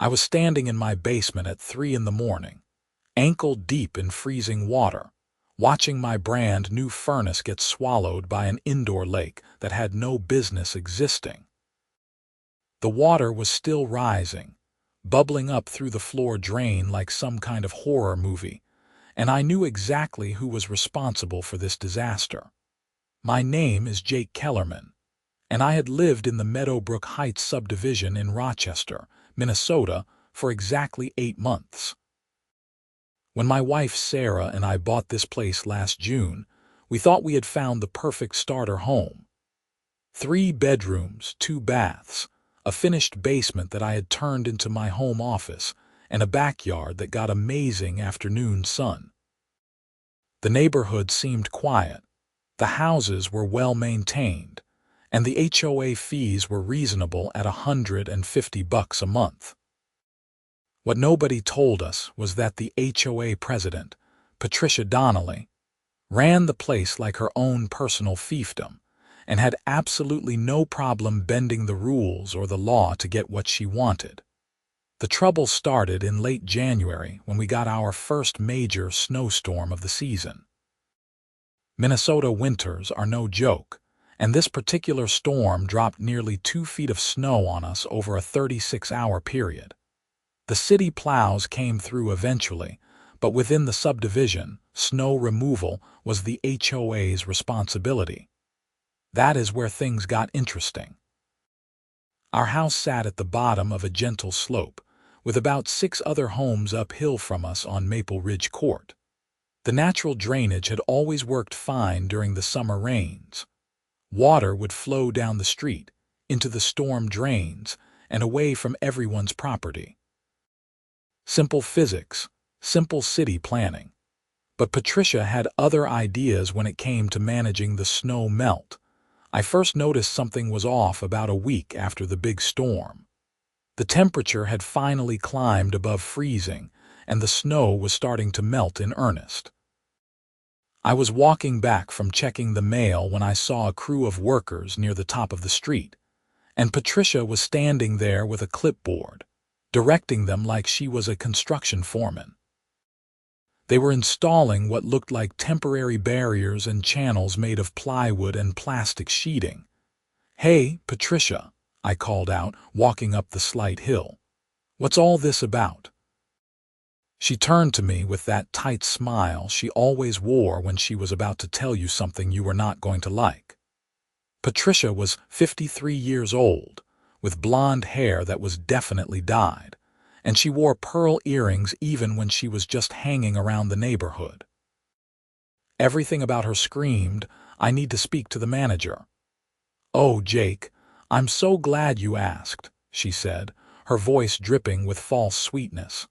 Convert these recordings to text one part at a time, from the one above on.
I was standing in my basement at 3 in the morning, ankle deep in freezing water, watching my brand new furnace get swallowed by an indoor lake that had no business existing. The water was still rising, bubbling up through the floor drain like some kind of horror movie, and I knew exactly who was responsible for this disaster. My name is Jake Kellerman, and I had lived in the Meadowbrook Heights subdivision in Rochester, Minnesota, for exactly 8 months. When my wife Sarah and I bought this place last June, we thought we had found the perfect starter home. 3 bedrooms, 2 baths, a finished basement that I had turned into my home office, and a backyard that got amazing afternoon sun. The neighborhood seemed quiet, the houses were well maintained, and the HOA fees were reasonable at $150 a month. What nobody told us was that the HOA president, Patricia Donnelly, ran the place like her own personal fiefdom and had absolutely no problem bending the rules or the law to get what she wanted. The trouble started in late January when we got our first major snowstorm of the season. Minnesota winters are no joke, and this particular storm dropped nearly 2 feet of snow on us over a 36-hour period. The city plows came through eventually, but within the subdivision, snow removal was the HOA's responsibility. That is where things got interesting. Our house sat at the bottom of a gentle slope, with about 6 other homes uphill from us on Maple Ridge Court. The natural drainage had always worked fine during the summer rains. Water would flow down the street, into the storm drains, and away from everyone's property. Simple physics, simple city planning. But Patricia had other ideas when it came to managing the snow melt. I first noticed something was off about a week after the big storm. The temperature had finally climbed above freezing, and the snow was starting to melt in earnest. I was walking back from checking the mail when I saw a crew of workers near the top of the street, and Patricia was standing there with a clipboard, directing them like she was a construction foreman. They were installing what looked like temporary barriers and channels made of plywood and plastic sheeting. "Hey, Patricia," I called out, walking up the slight hill. "What's all this about?" She turned to me with that tight smile she always wore when she was about to tell you something you were not going to like. Patricia was 53 years old, with blonde hair that was definitely dyed, and she wore pearl earrings even when she was just hanging around the neighborhood. Everything about her screamed, "I need to speak to the manager." "Oh, Jake, I'm so glad you asked," she said, her voice dripping with false sweetness.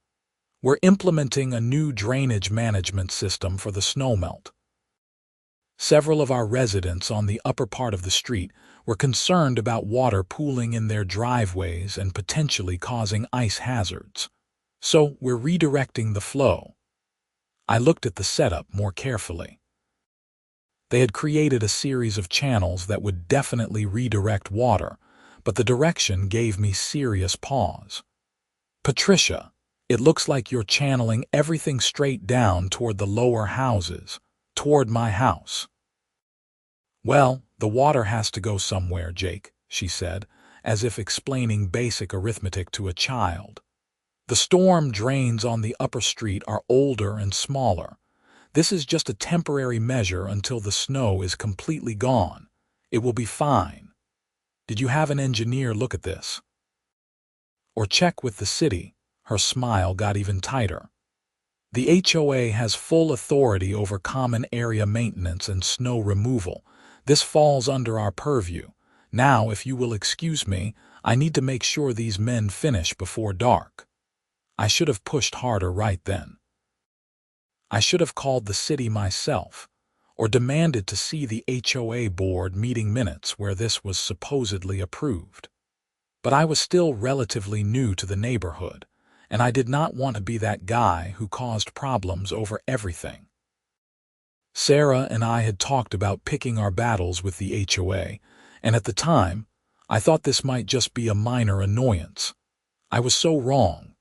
"We're implementing a new drainage management system for the snowmelt. Several of our residents on the upper part of the street were concerned about water pooling in their driveways and potentially causing ice hazards. So we're redirecting the flow." I looked at the setup more carefully. They had created a series of channels that would definitely redirect water, but the direction gave me serious pause. "Patricia, it looks like you're channeling everything straight down toward the lower houses, toward my house." "Well, the water has to go somewhere, Jake," she said, as if explaining basic arithmetic to a child. "The storm drains on the upper street are older and smaller. This is just a temporary measure until the snow is completely gone. It will be fine. Did you have an engineer look at this? Or check with the city?" Her smile got even tighter. "The HOA has full authority over common area maintenance and snow removal. This falls under our purview. Now, if you will excuse me, I need to make sure these men finish before dark." I should have pushed harder right then. I should have called the city myself, or demanded to see the HOA board meeting minutes where this was supposedly approved. But I was still relatively new to the neighborhood, and I did not want to be that guy who caused problems over everything. Sarah and I had talked about picking our battles with the HOA, and at the time, I thought this might just be a minor annoyance. I was so wrong.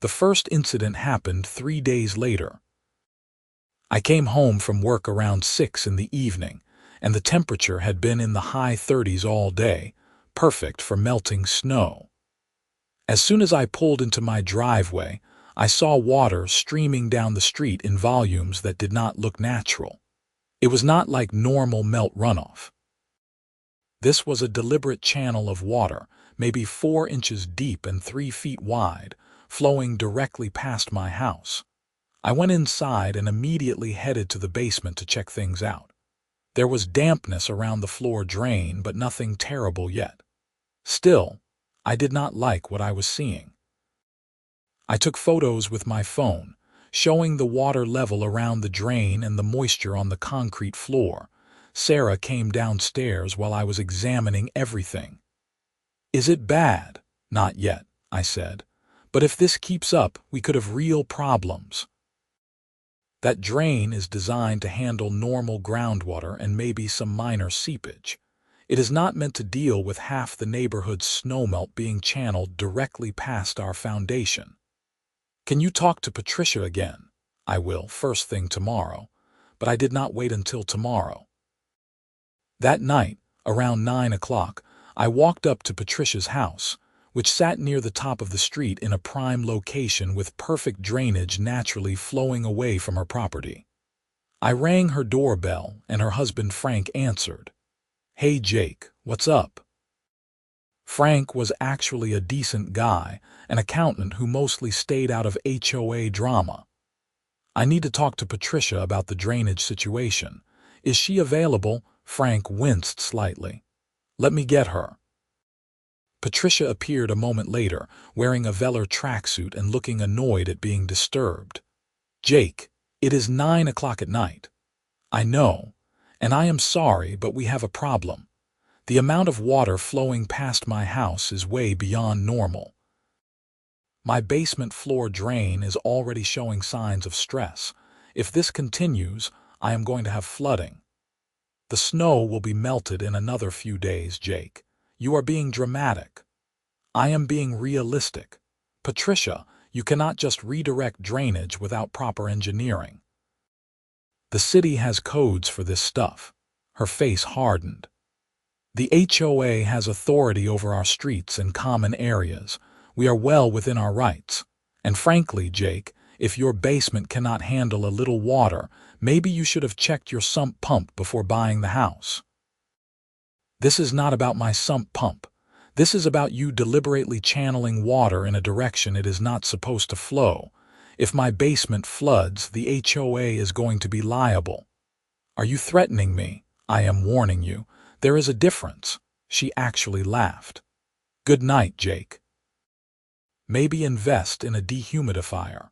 The first incident happened 3 days later. I came home from work around 6 in the evening, and the temperature had been in the high 30s all day, perfect for melting snow. As soon as I pulled into my driveway, I saw water streaming down the street in volumes that did not look natural. It was not like normal melt runoff. This was a deliberate channel of water, maybe 4 inches deep and 3 feet wide, flowing directly past my house. I went inside and immediately headed to the basement to check things out. There was dampness around the floor drain, but nothing terrible yet. Still, I did not like what I was seeing. I took photos with my phone, showing the water level around the drain and the moisture on the concrete floor. Sarah came downstairs while I was examining everything. "Is it bad?" "Not yet," I said. "But if this keeps up, we could have real problems." That drain is designed to handle normal groundwater and maybe some minor seepage. It is not meant to deal with half the neighborhood's snowmelt being channeled directly past our foundation. "Can you talk to Patricia again?" "I will, first thing tomorrow." But I did not wait until tomorrow. That night, around 9 o'clock, I walked up to Patricia's house, which sat near the top of the street in a prime location with perfect drainage naturally flowing away from her property. I rang her doorbell, and her husband Frank answered. "Hey Jake, what's up?" Frank was actually a decent guy, an accountant who mostly stayed out of HOA drama. "I need to talk to Patricia about the drainage situation. Is she available?" Frank winced slightly. "Let me get her." Patricia appeared a moment later, wearing a velour tracksuit and looking annoyed at being disturbed. "Jake, it is 9 o'clock at night." "I know, and I am sorry, but we have a problem. The amount of water flowing past my house is way beyond normal. My basement floor drain is already showing signs of stress. If this continues, I am going to have flooding. The snow will be melted in another few days, Jake. You are being dramatic." "I am being realistic. Patricia, you cannot just redirect drainage without proper engineering. The city has codes for this stuff." Her face hardened. "The HOA has authority over our streets and common areas. We are well within our rights. And frankly, Jake, if your basement cannot handle a little water, maybe you should have checked your sump pump before buying the house." "This is not about my sump pump. This is about you deliberately channeling water in a direction it is not supposed to flow. If my basement floods, the HOA is going to be liable." "Are you threatening me?" "I am warning you. There is a difference." She actually laughed. "Good night, Jake. Maybe invest in a dehumidifier."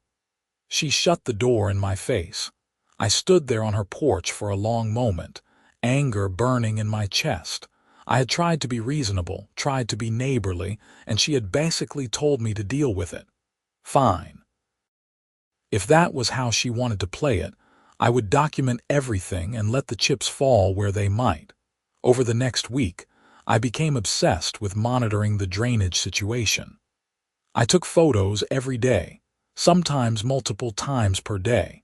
She shut the door in my face. I stood there on her porch for a long moment, anger burning in my chest. I had tried to be reasonable, tried to be neighborly, and she had basically told me to deal with it. Fine. If that was how she wanted to play it, I would document everything and let the chips fall where they might. Over the next week, I became obsessed with monitoring the drainage situation. I took photos every day, sometimes multiple times per day.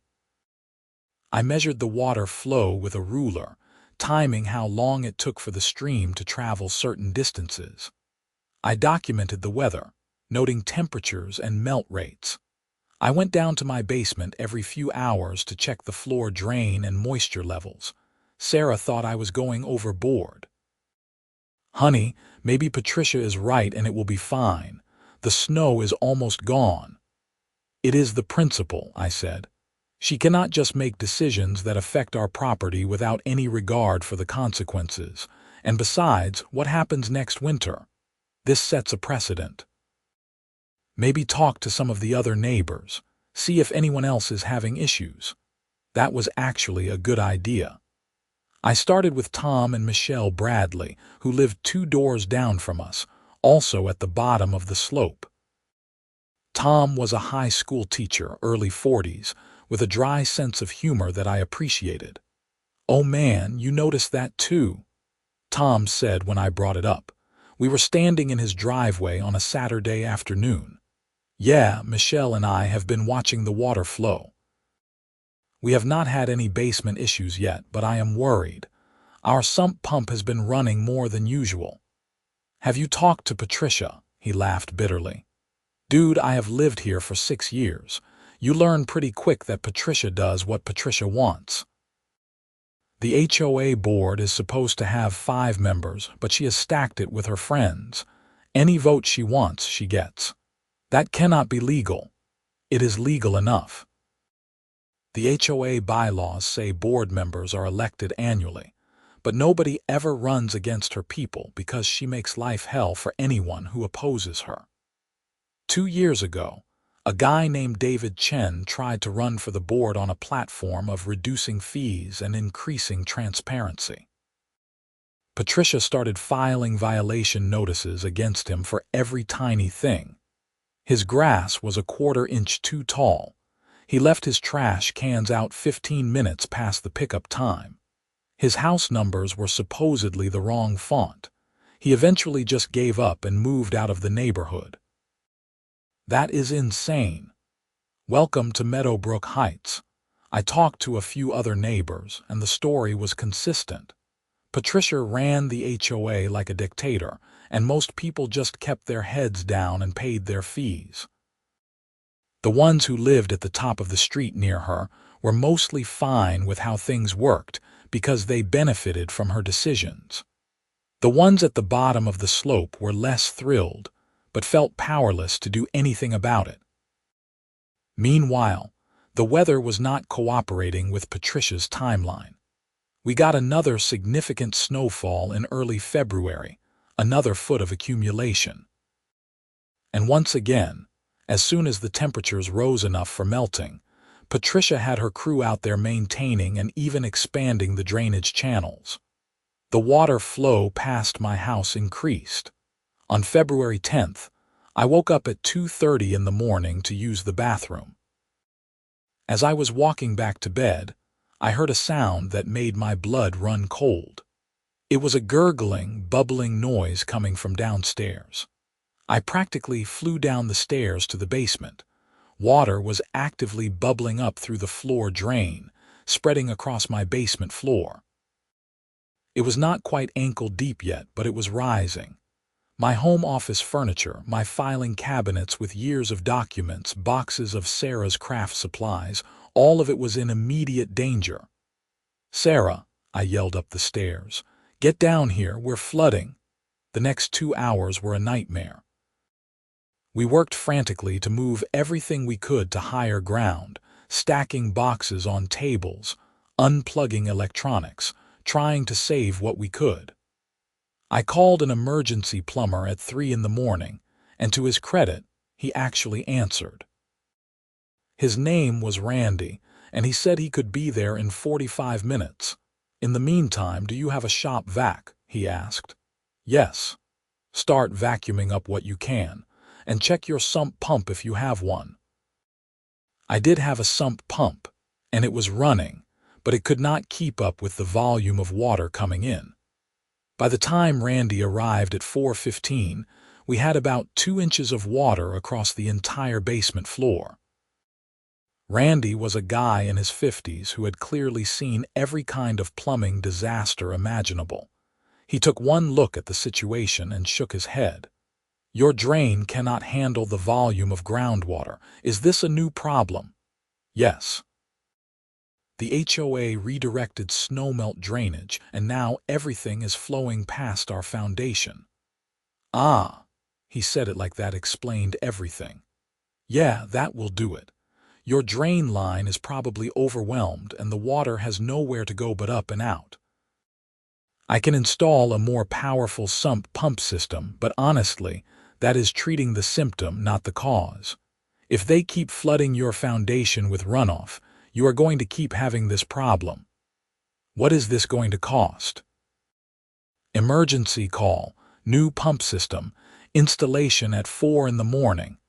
I measured the water flow with a ruler, timing how long it took for the stream to travel certain distances. I documented the weather, noting temperatures and melt rates. I went down to my basement every few hours to check the floor drain and moisture levels. Sarah thought I was going overboard. "Honey, maybe Patricia is right and it will be fine. The snow is almost gone." "It is the principle," I said. "She cannot just make decisions that affect our property without any regard for the consequences. And besides, what happens next winter? This sets a precedent. Maybe talk to some of the other neighbors, see if anyone else is having issues." That was actually a good idea. I started with Tom and Michelle Bradley, who lived 2 doors down from us, also at the bottom of the slope. Tom was a high school teacher, early 40s, with a dry sense of humor that I appreciated. "Oh man, you noticed that too?" Tom said when I brought it up. We were standing in his driveway on a Saturday afternoon. Yeah, Michelle and I have been watching the water flow. We have not had any basement issues yet, but I am worried. Our sump pump has been running more than usual. Have you talked to Patricia? He laughed bitterly. Dude, I have lived here for 6 years. You learn pretty quick that Patricia does what Patricia wants. The HOA board is supposed to have 5 members, but she has stacked it with her friends. Any vote she wants, she gets. That cannot be legal. It is legal enough. The HOA bylaws say board members are elected annually, but nobody ever runs against her people because she makes life hell for anyone who opposes her. 2 years ago, a guy named David Chen tried to run for the board on a platform of reducing fees and increasing transparency. Patricia started filing violation notices against him for every tiny thing. His grass was a 1/4 inch too tall. He left his trash cans out 15 minutes past the pickup time. His house numbers were supposedly the wrong font. He eventually just gave up and moved out of the neighborhood. That is insane. Welcome to Meadowbrook Heights. I talked to a few other neighbors, and the story was consistent. Patricia ran the HOA like a dictator, and most people just kept their heads down and paid their fees. The ones who lived at the top of the street near her were mostly fine with how things worked because they benefited from her decisions. The ones at the bottom of the slope were less thrilled, but felt powerless to do anything about it. Meanwhile, the weather was not cooperating with Patricia's timeline. We got another significant snowfall in early February, another foot of accumulation. And once again, as soon as the temperatures rose enough for melting, Patricia had her crew out there maintaining and even expanding the drainage channels. The water flow past my house increased. On February 10th, I woke up at 2:30 in the morning to use the bathroom. As I was walking back to bed, I heard a sound that made my blood run cold. It was a gurgling, bubbling noise coming from downstairs. I practically flew down the stairs to the basement. Water was actively bubbling up through the floor drain, spreading across my basement floor. It was not quite ankle deep yet, but it was rising. My home office furniture, my filing cabinets with years of documents, boxes of Sarah's craft supplies, all of it was in immediate danger. "Sarah," I yelled up the stairs, "get down here, we're flooding." The next 2 hours were a nightmare. We worked frantically to move everything we could to higher ground, stacking boxes on tables, unplugging electronics, trying to save what we could. I called an emergency plumber at 3 in the morning, and to his credit, he actually answered. His name was Randy, and he said he could be there in 45 minutes. "In the meantime, do you have a shop vac?" he asked. "Yes." "Start vacuuming up what you can, and check your sump pump if you have one." I did have a sump pump, and it was running, but it could not keep up with the volume of water coming in. By the time Randy arrived at 4:15, we had about 2 inches of water across the entire basement floor. Randy was a guy in his 50s who had clearly seen every kind of plumbing disaster imaginable. He took one look at the situation and shook his head. "Your drain cannot handle the volume of groundwater. Is this a new problem?" "Yes." The HOA redirected snowmelt drainage, and now everything is flowing past our foundation. "Ah," he said it like that explained everything. "Yeah, that will do it. Your drain line is probably overwhelmed and the water has nowhere to go but up and out. I can install a more powerful sump pump system, but honestly, that is treating the symptom, not the cause. If they keep flooding your foundation with runoff, you are going to keep having this problem." "What is this going to cost?" "Emergency call, new pump system, installation at 4 in the morning.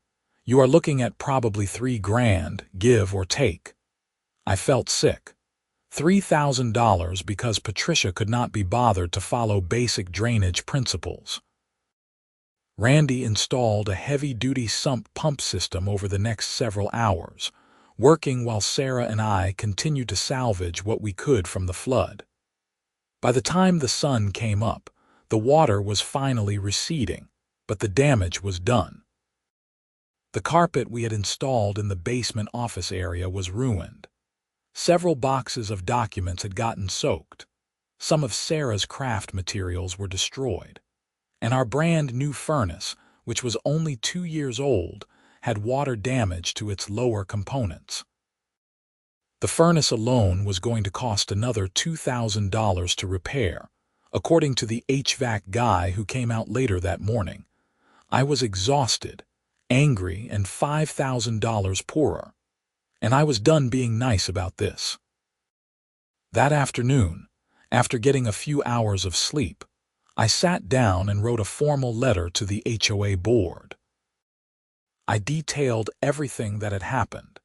You are looking at probably $3,000, give or take." I felt sick. $3,000 because Patricia could not be bothered to follow basic drainage principles. Randy installed a heavy-duty sump pump system over the next several hours, working while Sarah and I continued to salvage what we could from the flood. By the time the sun came up, the water was finally receding, but the damage was done. The carpet we had installed in the basement office area was ruined. Several boxes of documents had gotten soaked. Some of Sarah's craft materials were destroyed. And our brand new furnace, which was only 2 years old, had water damage to its lower components. The furnace alone was going to cost another $2,000 to repair, according to the HVAC guy who came out later that morning. I was exhausted, angry, and $5,000 poorer. And I was done being nice about this. That afternoon, after getting a few hours of sleep, I sat down and wrote a formal letter to the HOA board. I detailed everything that had happened,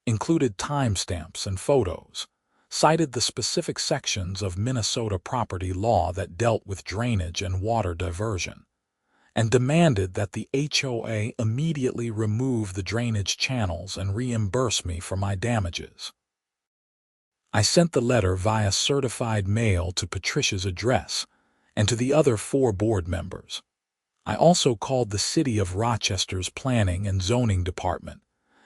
included timestamps and photos, cited the specific sections of Minnesota property law that dealt with drainage and water diversion, and demanded that the HOA immediately remove the drainage channels and reimburse me for my damages. I sent the letter via certified mail to Patricia's address and to the other 4 board members. I also called the City of Rochester's Planning and Zoning Department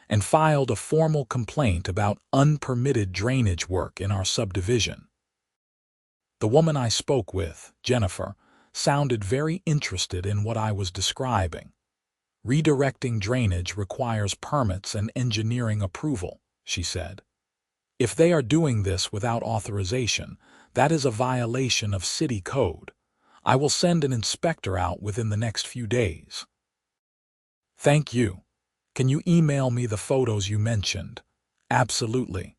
and filed a formal complaint about unpermitted drainage work in our subdivision. The woman I spoke with, Jennifer, sounded very interested in what I was describing. Redirecting drainage requires permits and engineering approval, she said. If they are doing this without authorization, that is a violation of city code. I will send an inspector out within the next few days. Thank you. Can you email me the photos you mentioned? Absolutely.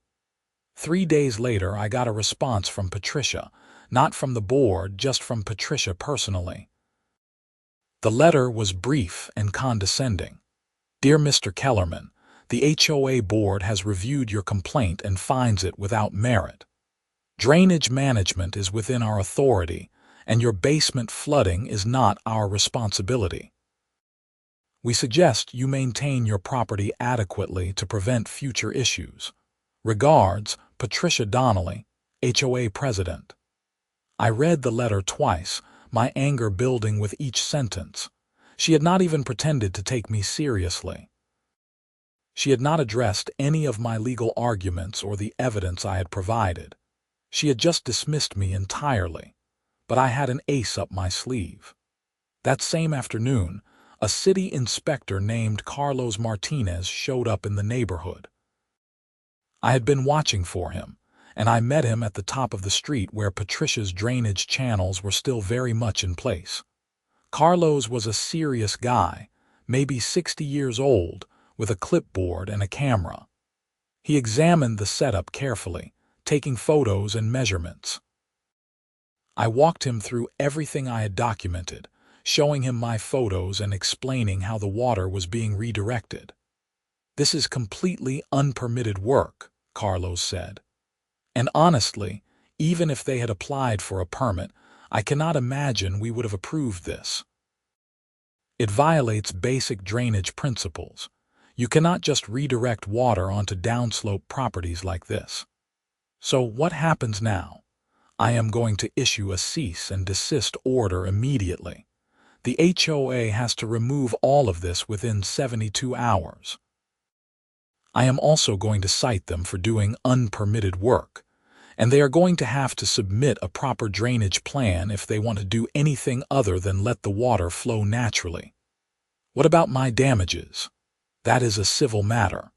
3 days later, I got a response from Patricia, not from the board, just from Patricia personally. The letter was brief and condescending. Dear Mr. Kellerman, the HOA board has reviewed your complaint and finds it without merit. Drainage management is within our authority, and your basement flooding is not our responsibility. We suggest you maintain your property adequately to prevent future issues. Regards, Patricia Donnelly, HOA President. I read the letter twice, my anger building with each sentence. She had not even pretended to take me seriously. She had not addressed any of my legal arguments or the evidence I had provided. She had just dismissed me entirely. But I had an ace up my sleeve. That same afternoon, a city inspector named Carlos Martinez showed up in the neighborhood. I had been watching for him, and I met him at the top of the street where Patricia's drainage channels were still very much in place. Carlos was a serious guy, maybe 60 years old, with a clipboard and a camera. He examined the setup carefully, taking photos and measurements. I walked him through everything I had documented, showing him my photos and explaining how the water was being redirected. This is completely unpermitted work, Carlos said. And honestly, even if they had applied for a permit, I cannot imagine we would have approved this. It violates basic drainage principles. You cannot just redirect water onto downslope properties like this. So what happens now? I am going to issue a cease and desist order immediately. The HOA has to remove all of this within 72 hours. I am also going to cite them for doing unpermitted work, and they are going to have to submit a proper drainage plan if they want to do anything other than let the water flow naturally. What about my damages? That is a civil matter.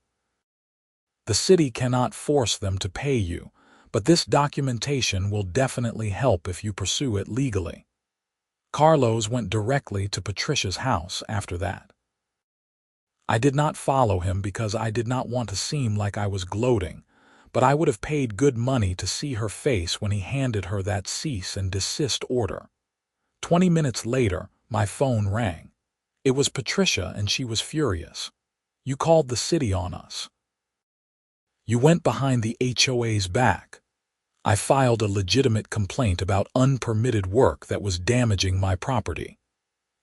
The city cannot force them to pay you, but this documentation will definitely help if you pursue it legally. Carlos went directly to Patricia's house after that. I did not follow him because I did not want to seem like I was gloating, but I would have paid good money to see her face when he handed her that cease and desist order. 20 minutes later, my phone rang. It was Patricia, and she was furious. You called the city on us. You went behind the HOA's back. I filed a legitimate complaint about unpermitted work that was damaging my property.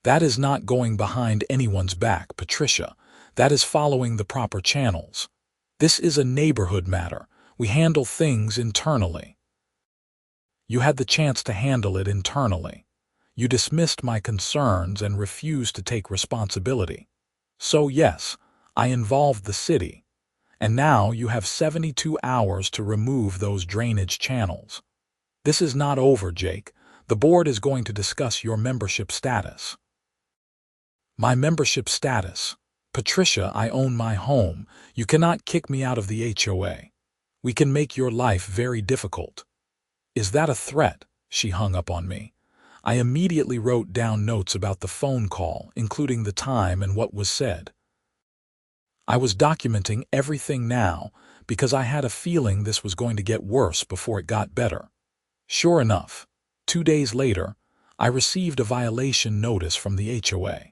That is not going behind anyone's back, Patricia. That is following the proper channels. This is a neighborhood matter. We handle things internally. You had the chance to handle it internally. You dismissed my concerns and refused to take responsibility. So yes, I involved the city. And now you have 72 hours to remove those drainage channels. This is not over, Jake. The board is going to discuss your membership status. My membership status. Patricia, I own my home. You cannot kick me out of the HOA. We can make your life very difficult. Is that a threat? She hung up on me. I immediately wrote down notes about the phone call, including the time and what was said. I was documenting everything now because I had a feeling this was going to get worse before it got better. Sure enough, 2 days later, I received a violation notice from the HOA.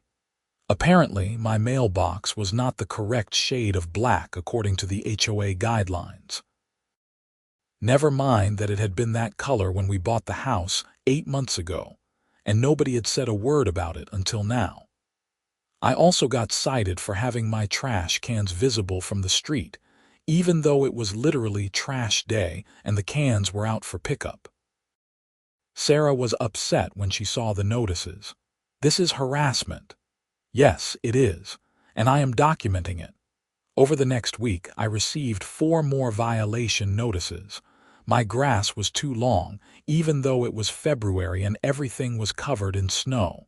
Apparently, my mailbox was not the correct shade of black according to the HOA guidelines. Never mind that it had been that color when we bought the house 8 months ago, and nobody had said a word about it until now. I also got cited for having my trash cans visible from the street, even though it was literally trash day and the cans were out for pickup. Sarah was upset when she saw the notices. This is harassment. Yes, it is, and I am documenting it. Over the next week, I received 4 more violation notices. My grass was too long, even though it was February and everything was covered in snow.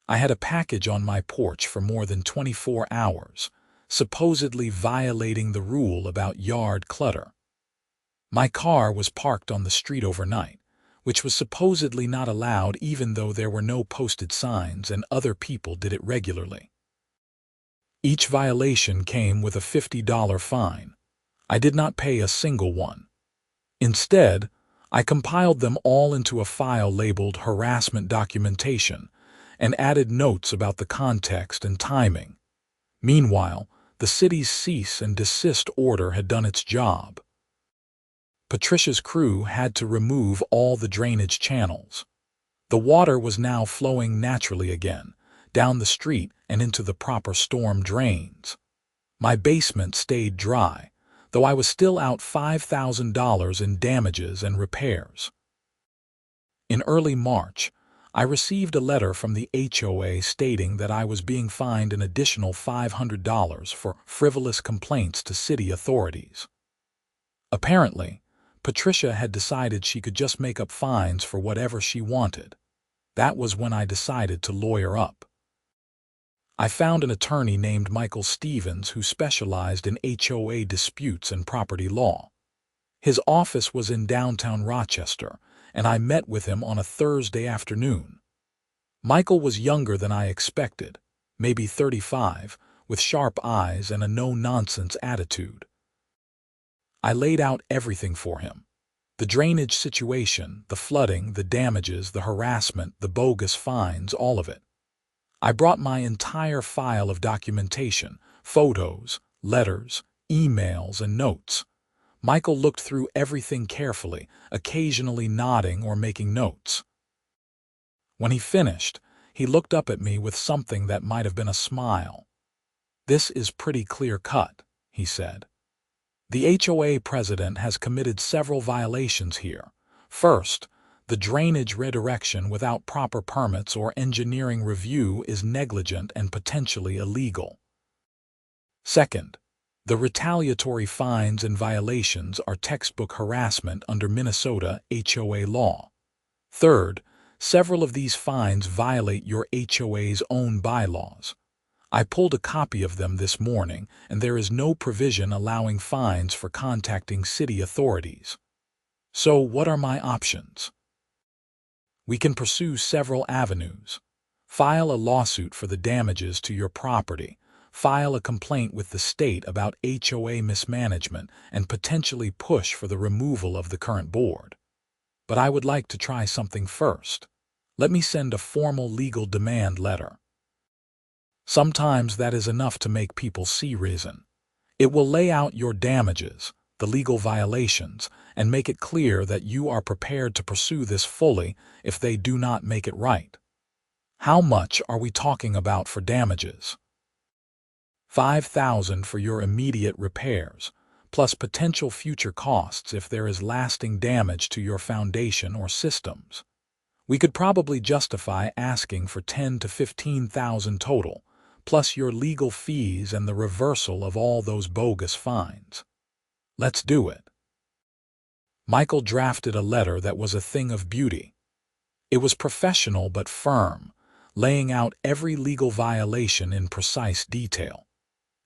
I had a package on my porch for more than 24 hours, supposedly violating the rule about yard clutter. My car was parked on the street overnight, which was supposedly not allowed even though there were no posted signs and other people did it regularly. Each violation came with a $50 fine. I did not pay a single one. Instead, I compiled them all into a file labeled harassment documentation and added notes about the context and timing. Meanwhile, the city's cease and desist order had done its job. Patricia's crew had to remove all the drainage channels. The water was now flowing naturally again, down the street and into the proper storm drains. My basement stayed dry, though I was still out $5,000 in damages and repairs. In early March, I received a letter from the HOA stating that I was being fined an additional $500 for frivolous complaints to city authorities. Apparently, Patricia had decided she could just make up fines for whatever she wanted. That was when I decided to lawyer up. I found an attorney named Michael Stevens who specialized in HOA disputes and property law. His office was in downtown Rochester, and I met with him on a Thursday afternoon. Michael was younger than I expected, maybe 35, with sharp eyes and a no-nonsense attitude. I laid out everything for him. The drainage situation, the flooding, the damages, the harassment, the bogus fines, all of it. I brought my entire file of documentation, photos, letters, emails, and notes. Michael looked through everything carefully, occasionally nodding or making notes. When he finished, he looked up at me with something that might have been a smile. "This is pretty clear-cut," he said. "The HOA president has committed several violations here. First, the drainage redirection without proper permits or engineering review is negligent and potentially illegal. Second, the retaliatory fines and violations are textbook harassment under Minnesota HOA law. Third, several of these fines violate your HOA's own bylaws. I pulled a copy of them this morning, and there is no provision allowing fines for contacting city authorities. So what are my options? We can pursue several avenues. File a lawsuit for the damages to your property. File a complaint with the state about HOA mismanagement and potentially push for the removal of the current board. But I would like to try something first. Let me send a formal legal demand letter. Sometimes that is enough to make people see reason. It will lay out your damages, the legal violations, and make it clear that you are prepared to pursue this fully if they do not make it right. How much are we talking about for damages? $5,000 for your immediate repairs, plus potential future costs if there is lasting damage to your foundation or systems. We could probably justify asking for $10,000 to $15,000 total, plus your legal fees and the reversal of all those bogus fines. Let's do it. Michael drafted a letter that was a thing of beauty. It was professional but firm, laying out every legal violation in precise detail.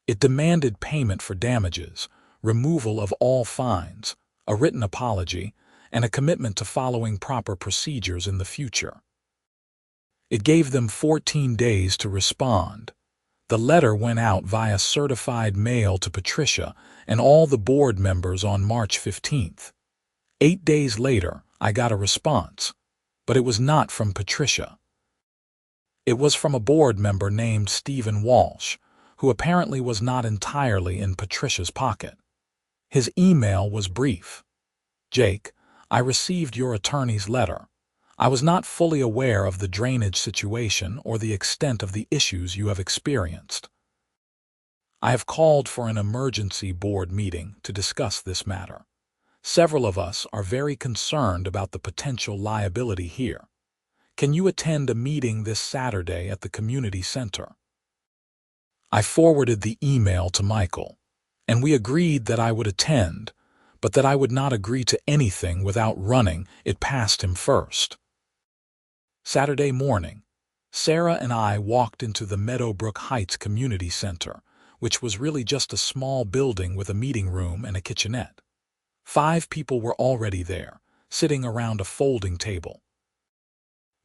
It demanded payment for damages, removal of all fines, a written apology, and a commitment to following proper procedures in the future. It gave them 14 days to respond. The letter went out via certified mail to Patricia and all the board members on March 15th. 8 days later, I got a response, but it was not from Patricia. It was from a board member named Stephen Walsh, who apparently was not entirely in Patricia's pocket. His email was brief. Jake, I received your attorney's letter. I was not fully aware of the drainage situation or the extent of the issues you have experienced. I have called for an emergency board meeting to discuss this matter. Several of us are very concerned about the potential liability here. Can you attend a meeting this Saturday at the community center? I forwarded the email to Michael, and we agreed that I would attend, but that I would not agree to anything without running it past him first. Saturday morning, Sarah and I walked into the Meadowbrook Heights Community Center, which was really just a small building with a meeting room and a kitchenette. 5 people were already there, sitting around a folding table.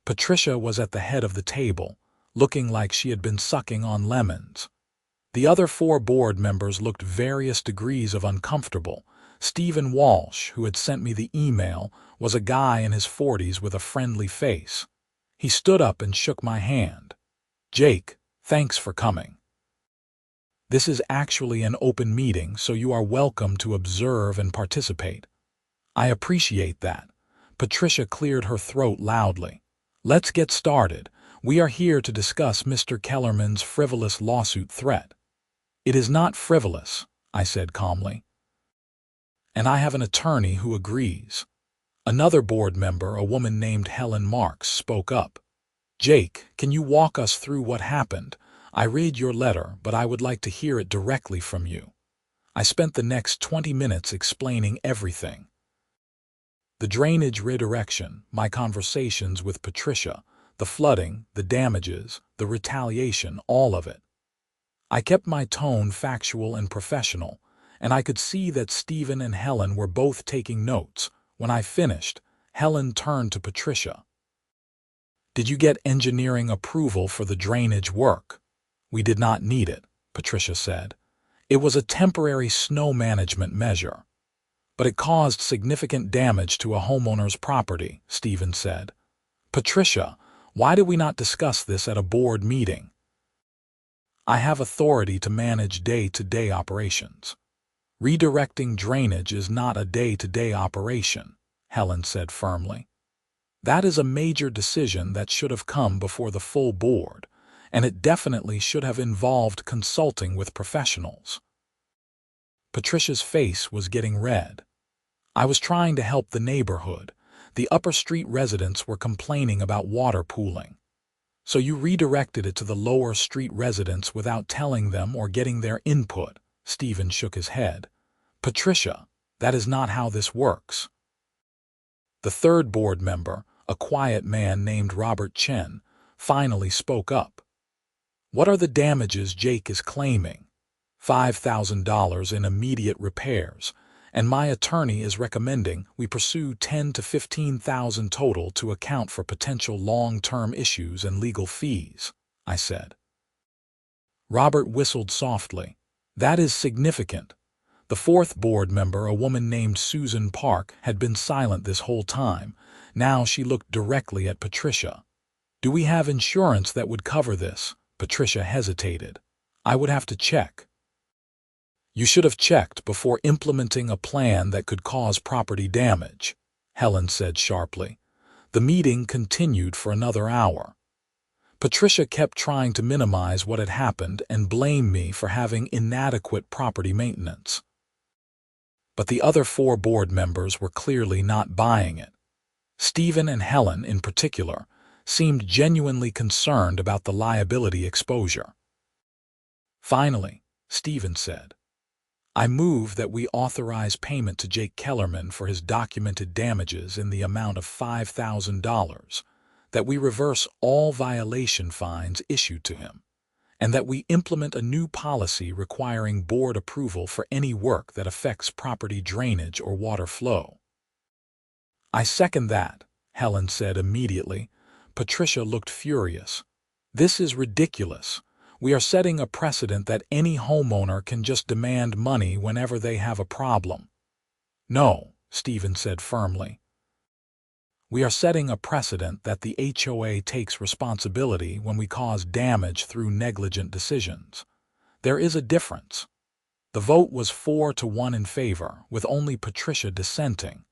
Patricia was at the head of the table, looking like she had been sucking on lemons. The other 4 board members looked various degrees of uncomfortable. Stephen Walsh, who had sent me the email, was a guy in his 40s with a friendly face. He stood up and shook my hand. Jake, thanks for coming. This is actually an open meeting, so you are welcome to observe and participate. I appreciate that. Patricia cleared her throat loudly. Let's get started. We are here to discuss Mr. Kellerman's frivolous lawsuit threat. It is not frivolous, I said calmly. And I have an attorney who agrees. Another board member, a woman named Helen Marks, spoke up. Jake, can you walk us through what happened? I read your letter, but I would like to hear it directly from you. I spent the next 20 minutes explaining everything. The drainage redirection, my conversations with Patricia, the flooding, the damages, the retaliation, all of it. I kept my tone factual and professional, and I could see that Stephen and Helen were both taking notes. When I finished, Helen turned to Patricia. Did you get engineering approval for the drainage work? We did not need it, Patricia said. It was a temporary snow management measure. But it caused significant damage to a homeowner's property, Stephen said. Patricia, why did we not discuss this at a board meeting? I have authority to manage day-to-day operations. Redirecting drainage is not a day-to-day operation, Helen said firmly. That is a major decision that should have come before the full board, and it definitely should have involved consulting with professionals. Patricia's face was getting red. I was trying to help the neighborhood. The Upper Street residents were complaining about water pooling. So you redirected it to the Lower Street residents without telling them or getting their input. Stephen shook his head. Patricia, that is not how this works. The third board member, a quiet man named Robert Chen, finally spoke up. What are the damages Jake is claiming? $5,000 in immediate repairs, and my attorney is recommending we pursue $10,000 to $15,000 total to account for potential long-term issues and legal fees, I said. Robert whistled softly. That is significant. The fourth board member, a woman named Susan Park, had been silent this whole time. Now she looked directly at Patricia. Do we have insurance that would cover this? Patricia hesitated. I would have to check. You should have checked before implementing a plan that could cause property damage, Helen said sharply. The meeting continued for another hour. Patricia kept trying to minimize what had happened and blame me for having inadequate property maintenance. But the other 4 board members were clearly not buying it. Stephen and Helen, in particular, seemed genuinely concerned about the liability exposure. Finally, Stephen said, "I move that we authorize payment to Jake Kellerman for his documented damages in the amount of $5,000, that we reverse all violation fines issued to him, and that we implement a new policy requiring board approval for any work that affects property drainage or water flow." "I second that," Helen said immediately. Patricia looked furious. "This is ridiculous. We are setting a precedent that any homeowner can just demand money whenever they have a problem." "No," Stephen said firmly. "We are setting a precedent that the HOA takes responsibility when we cause damage through negligent decisions. There is a difference." The vote was 4-1 in favor, with only Patricia dissenting.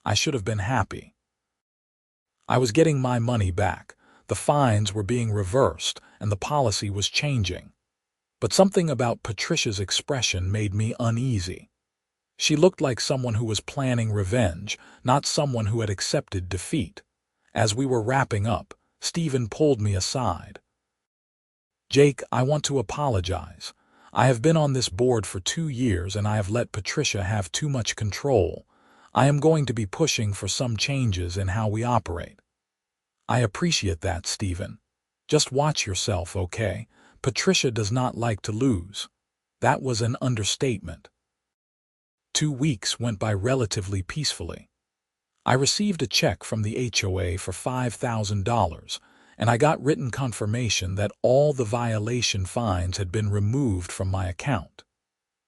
I should have been happy. I was getting my money back, the fines were being reversed, and the policy was changing. But something about Patricia's expression made me uneasy. She looked like someone who was planning revenge, not someone who had accepted defeat. As we were wrapping up, Stephen pulled me aside. "Jake, I want to apologize. I have been on this board for 2 years and I have let Patricia have too much control. I am going to be pushing for some changes in how we operate." "I appreciate that, Stephen. Just watch yourself, okay? Patricia does not like to lose." That was an understatement. 2 weeks went by relatively peacefully. I received a check from the HOA for $5,000, and I got written confirmation that all the violation fines had been removed from my account.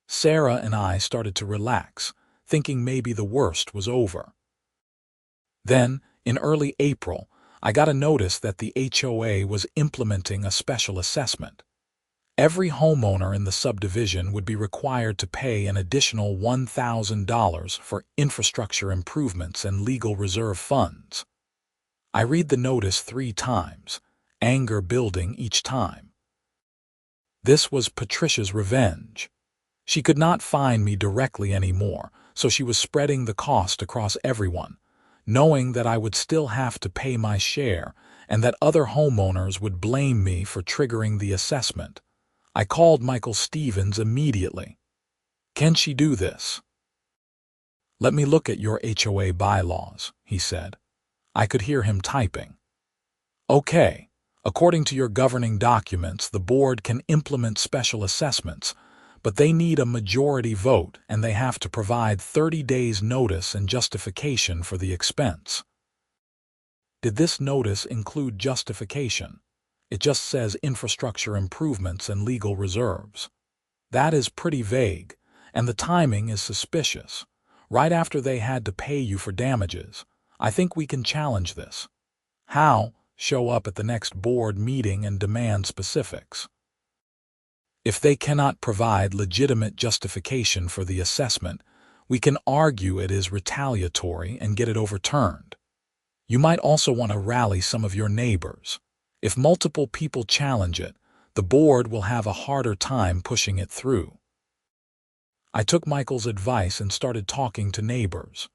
Sarah and I started to relax, thinking maybe the worst was over. Then, in early April, I got a notice that the HOA was implementing a special assessment. Every homeowner in the subdivision would be required to pay an additional $1,000 for infrastructure improvements and legal reserve funds. I read the notice 3 times, anger building each time. This was Patricia's revenge. She could not fine me directly anymore, so she was spreading the cost across everyone, knowing that I would still have to pay my share and that other homeowners would blame me for triggering the assessment. I called Michael Stevens immediately. "Can she do this?" "Let me look at your HOA bylaws," he said. I could hear him typing. "Okay, according to your governing documents, the board can implement special assessments, but they need a majority vote and they have to provide 30 days notice and justification for the expense." Did this notice include justification? It just says infrastructure improvements and legal reserves. That is pretty vague, and the timing is suspicious. Right after they had to pay you for damages. I think we can challenge this. How? Show up at the next board meeting and demand specifics. If they cannot provide legitimate justification for the assessment, we can argue it is retaliatory and get it overturned. You might also want to rally some of your neighbors. If multiple people challenge it, the board will have a harder time pushing it through. I took Michael's advice and started talking to neighbors.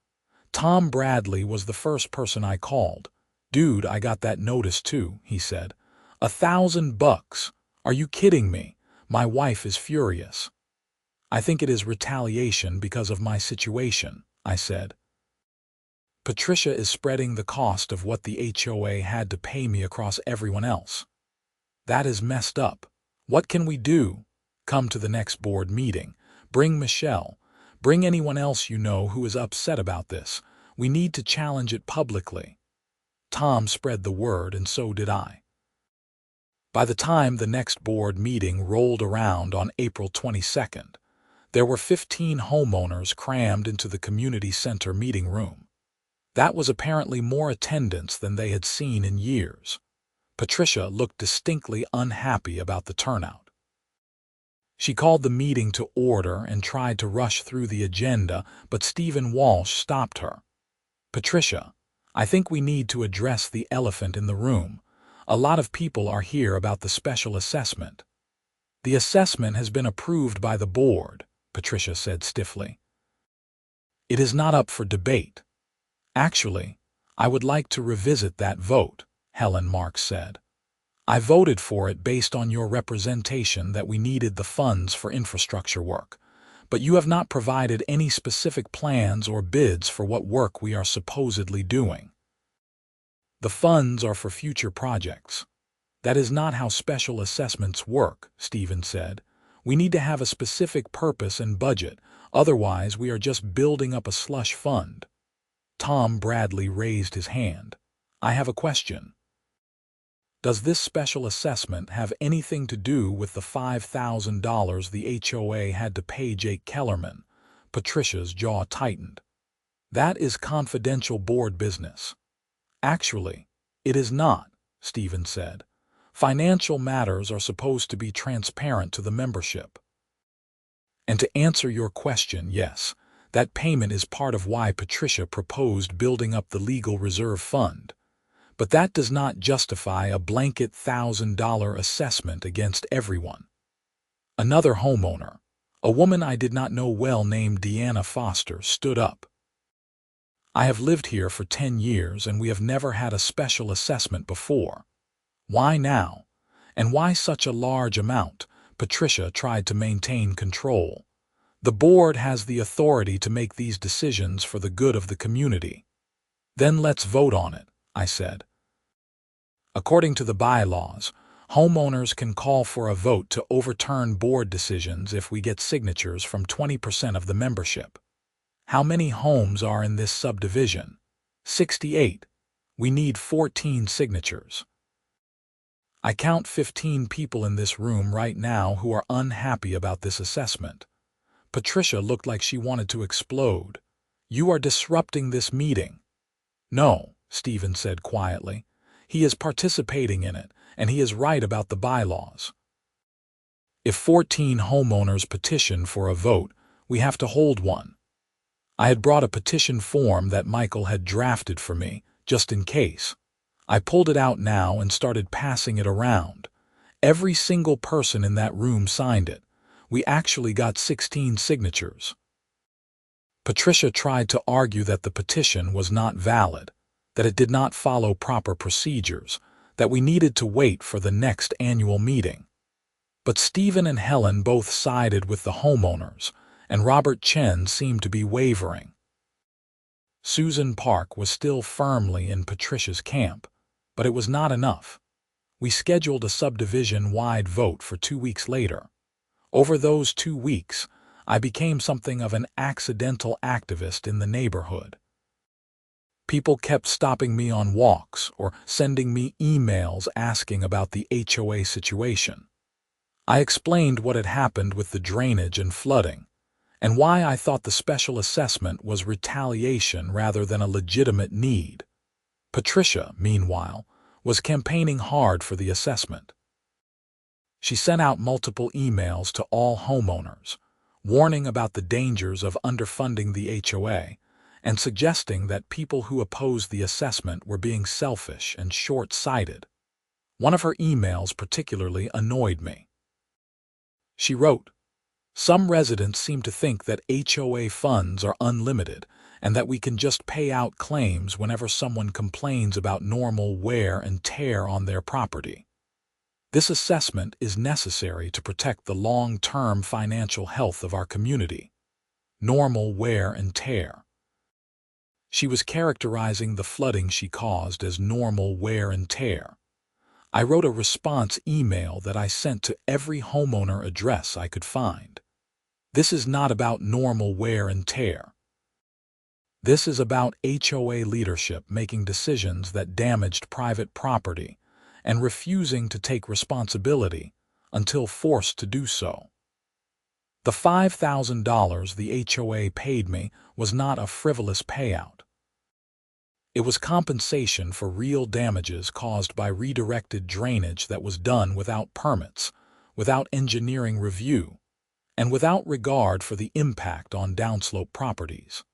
Tom Bradley was the first person I called. "Dude, I got that notice too," he said. $1,000. Are you kidding me? My wife is furious. "I think it is retaliation because of my situation," I said. "Patricia is spreading the cost of what the HOA had to pay me across everyone else. That is messed up. What can we do? Come to the next board meeting. Bring Michelle. Bring anyone else you know who is upset about this. We need to challenge it publicly." Tom spread the word, and so did I. By the time the next board meeting rolled around on April 22nd, there were 15 homeowners crammed into the community center meeting room. That was apparently more attendance than they had seen in years. Patricia looked distinctly unhappy about the turnout. She called the meeting to order and tried to rush through the agenda, but Stephen Walsh stopped her. "Patricia, I think we need to address the elephant in the room. A lot of people are here about the special assessment. The assessment has been approved by the board, Patricia said stiffly. It is not up for debate. Actually, I would like to revisit that vote, Helen Marks said. I voted for it based on your representation that we needed the funds for infrastructure work, but you have not provided any specific plans or bids for what work we are supposedly doing. The funds are for future projects. That is not how special assessments work, Stephen said. We need to have a specific purpose and budget, otherwise we are just building up a slush fund. Tom Bradley raised his hand. I have a question. Does this special assessment have anything to do with the $5,000 the HOA had to pay Jake Kellerman? Patricia's jaw tightened. That is confidential board business. Actually, it is not, Stephen said. Financial matters are supposed to be transparent to the membership. And to answer your question, yes, that payment is part of why Patricia proposed building up the legal reserve fund. But that does not justify a blanket $1,000 assessment against everyone. Another homeowner, a woman I did not know well named Deanna Foster, stood up. I have lived here for 10 years and we have never had a special assessment before. Why now? And why such a large amount? Patricia tried to maintain control. The board has the authority to make these decisions for the good of the community. Then let's vote on it, I said. According to the bylaws, homeowners can call for a vote to overturn board decisions if we get signatures from 20% of the membership. How many homes are in this subdivision? 68. We need 14 signatures. I count 15 people in this room right now who are unhappy about this assessment. Patricia looked like she wanted to explode. You are disrupting this meeting. No, Stephen said quietly. He is participating in it, and he is right about the bylaws. If 14 homeowners petition for a vote, we have to hold one. I had brought a petition form that Michael had drafted for me, just in case. I pulled it out now and started passing it around. Every single person in that room signed it. We actually got 16 signatures. Patricia tried to argue that the petition was not valid, that it did not follow proper procedures, that we needed to wait for the next annual meeting. But Stephen and Helen both sided with the homeowners, and Robert Chen seemed to be wavering. Susan Park was still firmly in Patricia's camp, but it was not enough. We scheduled a subdivision-wide vote for 2 weeks later. Over those 2 weeks, I became something of an accidental activist in the neighborhood. People kept stopping me on walks or sending me emails asking about the HOA situation. I explained what had happened with the drainage and flooding, and why I thought the special assessment was retaliation rather than a legitimate need. Patricia, meanwhile, was campaigning hard for the assessment. She sent out multiple emails to all homeowners, warning about the dangers of underfunding the HOA, and suggesting that people who opposed the assessment were being selfish and short-sighted. One of her emails particularly annoyed me. She wrote, "Some residents seem to think that HOA funds are unlimited and that we can just pay out claims whenever someone complains about normal wear and tear on their property. This assessment is necessary to protect the long-term financial health of our community. Normal wear and tear." She was characterizing the flooding she caused as normal wear and tear. I wrote a response email that I sent to every homeowner address I could find. This is not about normal wear and tear. This is about HOA leadership making decisions that damaged private property and refusing to take responsibility until forced to do so. The $5,000 the HOA paid me was not a frivolous payout. It was compensation for real damages caused by redirected drainage that was done without permits, without engineering review, and without regard for the impact on downslope properties.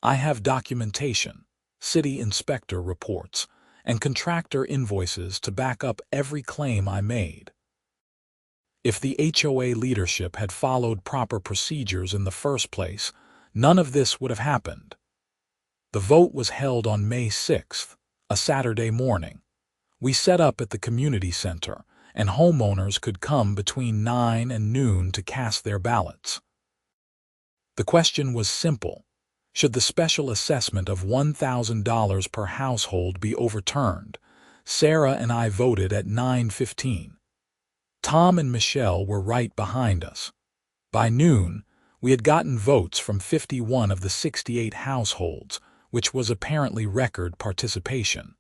I have documentation, city inspector reports, and contractor invoices to back up every claim I made. If the HOA leadership had followed proper procedures in the first place, none of this would have happened. The vote was held on May 6th, a Saturday morning. We set up at the community center, and homeowners could come between 9 and noon to cast their ballots. The question was simple. Should the special assessment of $1,000 per household be overturned? Sarah and I voted at 9:15. Tom and Michelle were right behind us. By noon, we had gotten votes from 51 of the 68 households, which was apparently record participation.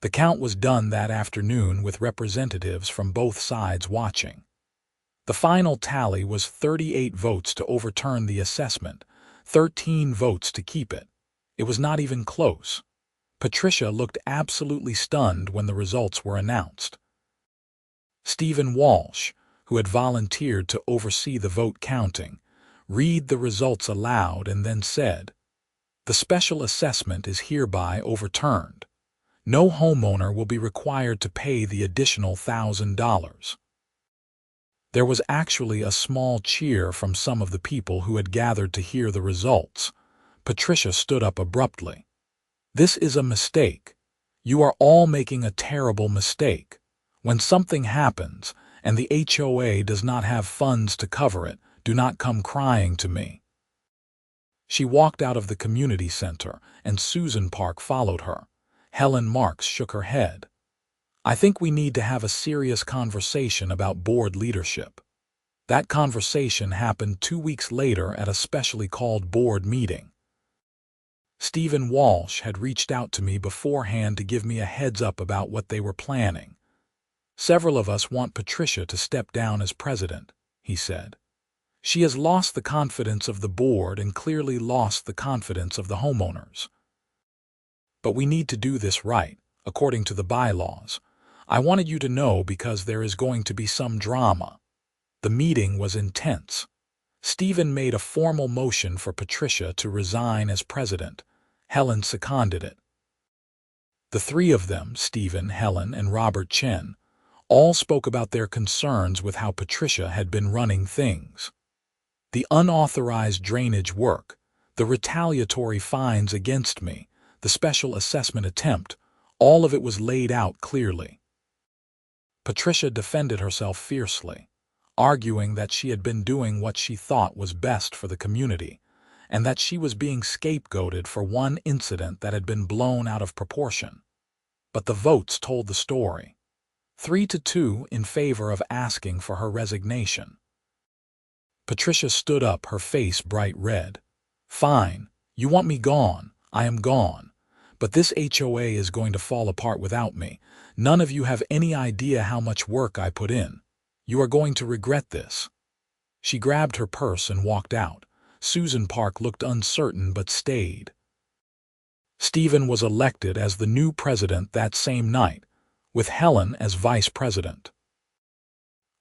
The count was done that afternoon with representatives from both sides watching. The final tally was 38 votes to overturn the assessment, 13 votes to keep it. It was not even close. Patricia looked absolutely stunned when the results were announced. Stephen Walsh, who had volunteered to oversee the vote counting, read the results aloud and then said, "The special assessment is hereby overturned. No homeowner will be required to pay the additional $1,000. There was actually a small cheer from some of the people who had gathered to hear the results. Patricia stood up abruptly. "This is a mistake. You are all making a terrible mistake. When something happens, and the HOA does not have funds to cover it, do not come crying to me." She walked out of the community center, and Susan Park followed her. Helen Marks shook her head. "I think we need to have a serious conversation about board leadership." That conversation happened 2 weeks later at a specially called board meeting. Stephen Walsh had reached out to me beforehand to give me a heads up about what they were planning. "Several of us want Patricia to step down as president," he said. "She has lost the confidence of the board and clearly lost the confidence of the homeowners. But we need to do this right, according to the bylaws. I wanted you to know because there is going to be some drama." The meeting was intense. Stephen made a formal motion for Patricia to resign as president. Helen seconded it. The three of them, Stephen, Helen, and Robert Chen, all spoke about their concerns with how Patricia had been running things. The unauthorized drainage work, the retaliatory fines against me, the special assessment attempt, all of it was laid out clearly. Patricia defended herself fiercely, arguing that she had been doing what she thought was best for the community, and that she was being scapegoated for one incident that had been blown out of proportion. But the votes told the story. 3-2 in favor of asking for her resignation. Patricia stood up, her face bright red. "Fine, you want me gone, I am gone. But this HOA is going to fall apart without me. None of you have any idea how much work I put in. You are going to regret this." She grabbed her purse and walked out. Susan Park looked uncertain but stayed. Stephen was elected as the new president that same night, with Helen as vice president.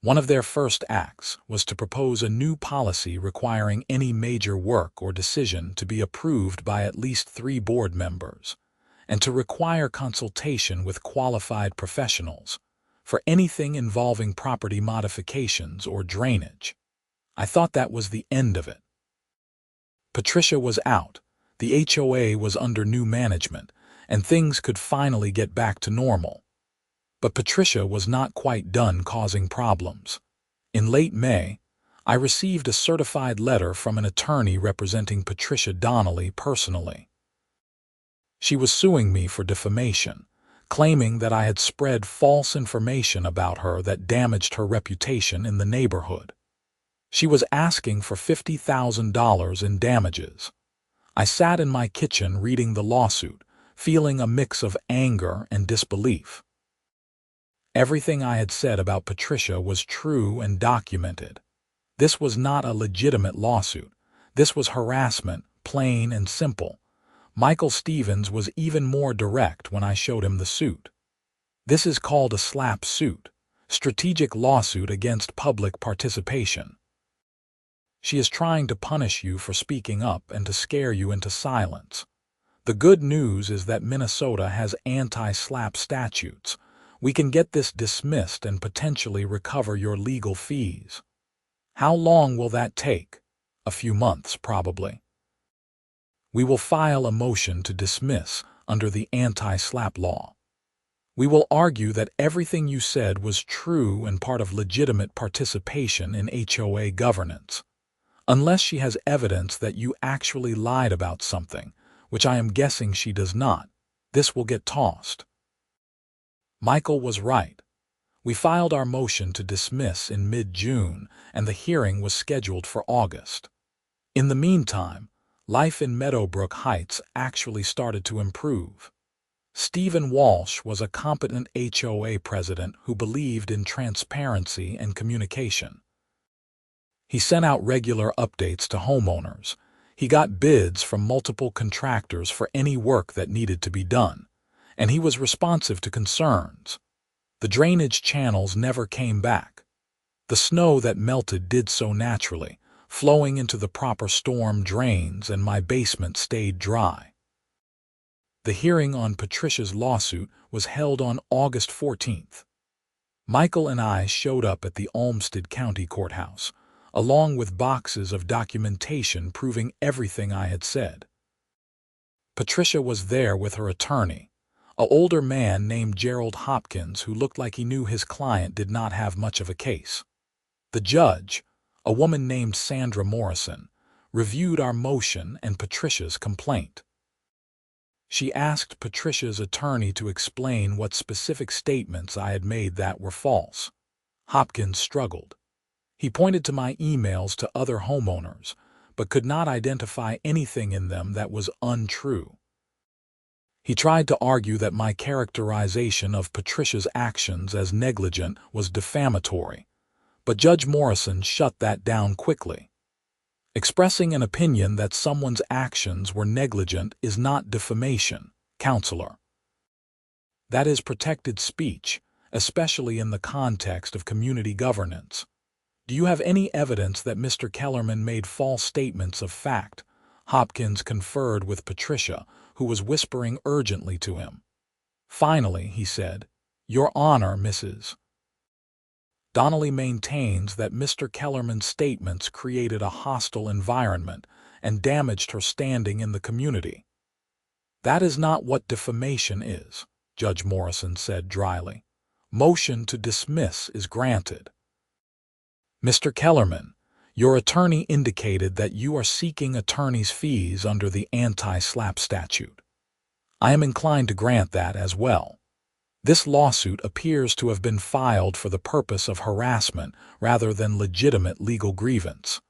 One of their first acts was to propose a new policy requiring any major work or decision to be approved by at least 3 board members, and to require consultation with qualified professionals for anything involving property modifications or drainage. I thought that was the end of it. Patricia was out, the HOA was under new management, and things could finally get back to normal. But Patricia was not quite done causing problems. In late May, I received a certified letter from an attorney representing Patricia Donnelly personally. She was suing me for defamation, claiming that I had spread false information about her that damaged her reputation in the neighborhood. She was asking for $50,000 in damages. I sat in my kitchen reading the lawsuit, feeling a mix of anger and disbelief. Everything I had said about Patricia was true and documented. This was not a legitimate lawsuit. This was harassment, plain and simple. Michael Stevens was even more direct when I showed him the suit. "This is called a SLAP suit, strategic lawsuit against public participation. She is trying to punish you for speaking up and to scare you into silence. The good news is that Minnesota has anti-SLAPP statutes. We can get this dismissed and potentially recover your legal fees. How long will that take? A few months, probably. We will file a motion to dismiss under the anti-SLAPP law. We will argue that everything you said was true and part of legitimate participation in HOA governance. Unless she has evidence that you actually lied about something, which I am guessing she does not, this will get tossed. Michael was right. We filed our motion to dismiss in mid-June, and the hearing was scheduled for August. In the meantime, life in Meadowbrook Heights actually started to improve. Stephen Walsh was a competent HOA president who believed in transparency and communication. He sent out regular updates to homeowners. He got bids from multiple contractors for any work that needed to be done, and he was responsive to concerns. The drainage channels never came back. The snow that melted did so naturally, flowing into the proper storm drains, and my basement stayed dry. The hearing on Patricia's lawsuit was held on August 14th. Michael and I showed up at the Olmsted County Courthouse, along with boxes of documentation proving everything I had said. Patricia was there with her attorney, an older man named Gerald Hopkins who looked like he knew his client did not have much of a case. The judge, a woman named Sandra Morrison, reviewed our motion and Patricia's complaint. She asked Patricia's attorney to explain what specific statements I had made that were false. Hopkins struggled. He pointed to my emails to other homeowners, but could not identify anything in them that was untrue. He tried to argue that my characterization of Patricia's actions as negligent was defamatory, but Judge Morrison shut that down quickly. Expressing an opinion that someone's actions were negligent is not defamation, counselor. That is protected speech, especially in the context of community governance. Do you have any evidence that Mr. Kellerman made false statements of fact? Hopkins conferred with Patricia, who was whispering urgently to him. Finally, he said, "Your Honor, Mrs. Donnelly maintains that Mr. Kellerman's statements created a hostile environment and damaged her standing in the community." "That is not what defamation is," Judge Morrison said dryly. "Motion to dismiss is granted." "Mr. Kellerman, your attorney indicated that you are seeking attorney's fees under the anti-SLAPP statute. I am inclined to grant that as well. This lawsuit appears to have been filed for the purpose of harassment rather than legitimate legal grievance."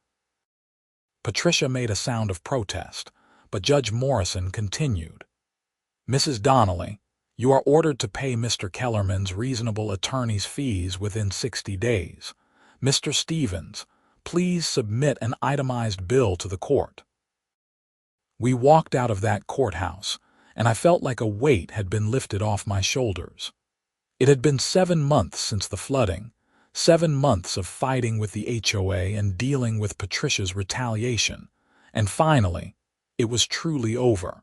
Patricia made a sound of protest, but Judge Morrison continued. "Mrs. Donnelly, you are ordered to pay Mr. Kellerman's reasonable attorney's fees within 60 days. Mr. Stevens, please submit an itemized bill to the court." We walked out of that courthouse, and I felt like a weight had been lifted off my shoulders. It had been 7 months since the flooding, 7 months of fighting with the HOA and dealing with Patricia's retaliation, and finally, it was truly over.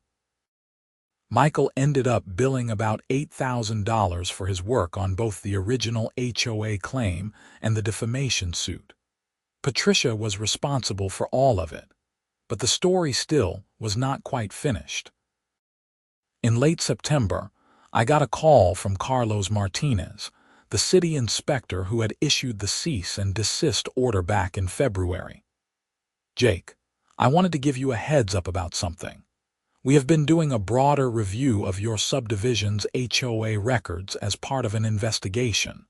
Michael ended up billing about $8,000 for his work on both the original HOA claim and the defamation suit. Patricia was responsible for all of it, but the story still was not quite finished. In late September, I got a call from Carlos Martinez, the city inspector who had issued the cease and desist order back in February. "Jake, I wanted to give you a heads up about something. We have been doing a broader review of your subdivision's HOA records as part of an investigation."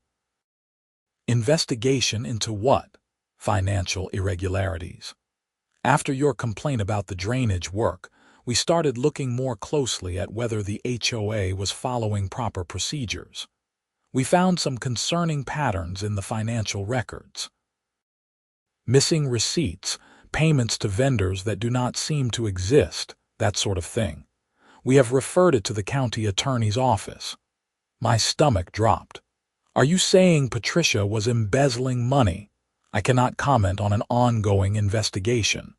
"Investigation into what?" "Financial irregularities. After your complaint about the drainage work, we started looking more closely at whether the HOA was following proper procedures. We found some concerning patterns in the financial records. Missing receipts, payments to vendors that do not seem to exist, that sort of thing. We have referred it to the county attorney's office." My stomach dropped. "Are you saying Patricia was embezzling money? I cannot comment on an ongoing investigation."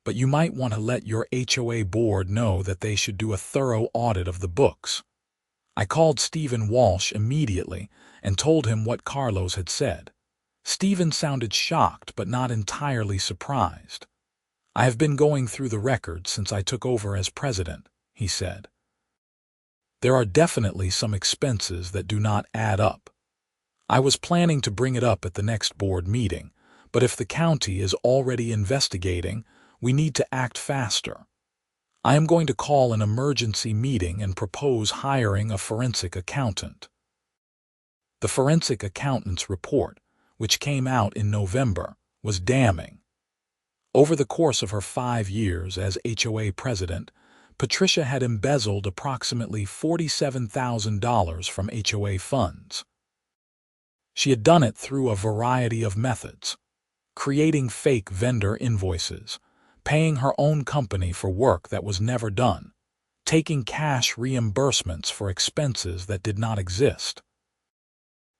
but you might want to let your HOA board know that they should do a thorough audit of the books. I called Stephen Walsh immediately and told him what Carlos had said. Stephen sounded shocked but not entirely surprised. I have been going through the records since I took over as president, he said. There are definitely some expenses that do not add up. I was planning to bring it up at the next board meeting, but if the county is already investigating, we need to act faster. I am going to call an emergency meeting and propose hiring a forensic accountant. The forensic accountant's report, which came out in November, was damning. Over the course of her 5 years as HOA president, Patricia had embezzled approximately $47,000 from HOA funds. She had done it through a variety of methods: creating fake vendor invoices, paying her own company for work that was never done, taking cash reimbursements for expenses that did not exist.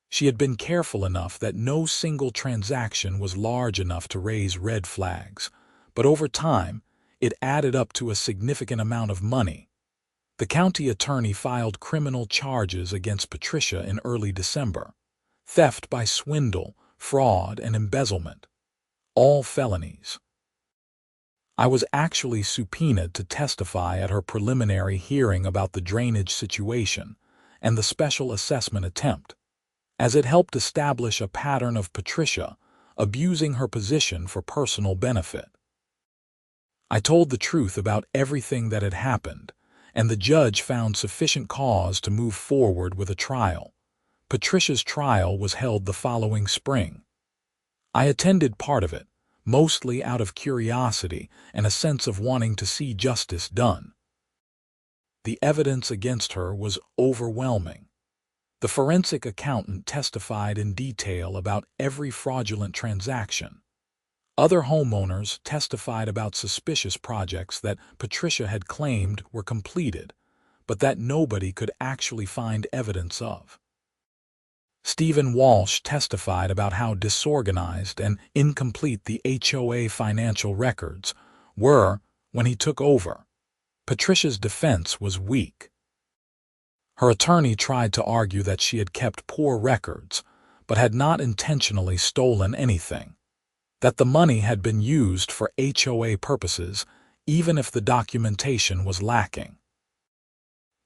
She had been careful enough that no single transaction was large enough to raise red flags, but over time, it added up to a significant amount of money. The county attorney filed criminal charges against Patricia in early December: theft by swindle, fraud, and embezzlement. All felonies. I was actually subpoenaed to testify at her preliminary hearing about the drainage situation and the special assessment attempt, as it helped establish a pattern of Patricia abusing her position for personal benefit. I told the truth about everything that had happened, and the judge found sufficient cause to move forward with a trial. Patricia's trial was held the following spring. I attended part of it, mostly out of curiosity and a sense of wanting to see justice done. The evidence against her was overwhelming. The forensic accountant testified in detail about every fraudulent transaction. Other homeowners testified about suspicious projects that Patricia had claimed were completed, but that nobody could actually find evidence of. Stephen Walsh testified about how disorganized and incomplete the HOA financial records were when he took over. Patricia's defense was weak. Her attorney tried to argue that she had kept poor records, but had not intentionally stolen anything, that the money had been used for HOA purposes, even if the documentation was lacking.